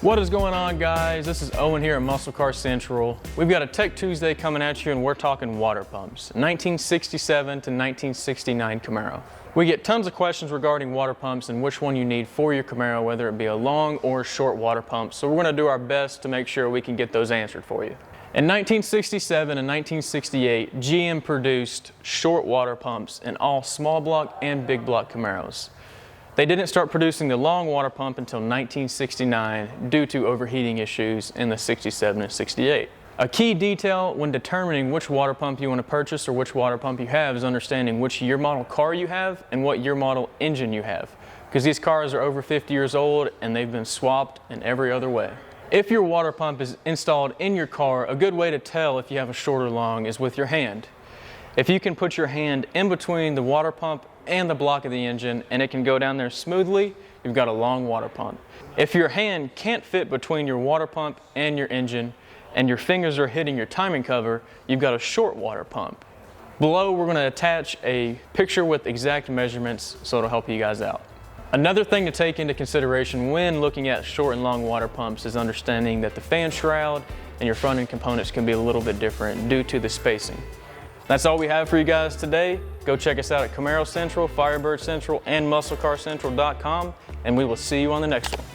What is going on, guys? This is Owen here at Muscle Car Central. We've got a Tech Tuesday coming at you, and we're talking water pumps. 1967 to 1969 Camaro. We get tons of questions regarding water pumps and which one you need for your Camaro, whether it be a long or short water pump. So we're going to do our best to make sure we can get those answered for you. In 1967 and 1968, GM produced short water pumps in all small block and big block Camaros. They didn't start producing the long water pump until 1969 due to overheating issues in the 67 and 68. A key detail when determining which water pump you want to purchase or which water pump you have is understanding which year model car you have and what year model engine you have, because these cars are over 50 years old and they've been swapped in every other way. If your water pump is installed in your car, a good way to tell if you have a short or long is with your hand. If you can put your hand in between the water pump and the block of the engine and it can go down there smoothly, you've got a long water pump. If your hand can't fit between your water pump and your engine and your fingers are hitting your timing cover, you've got a short water pump. Below, we're going to attach a picture with exact measurements so it'll help you guys out. Another thing to take into consideration when looking at short and long water pumps is understanding that the fan shroud and your front end components can be a little bit different due to the spacing. That's all we have for you guys today. Go check us out at Camaro Central, Firebird Central, and MuscleCarCentral.com, and we will see you on the next one.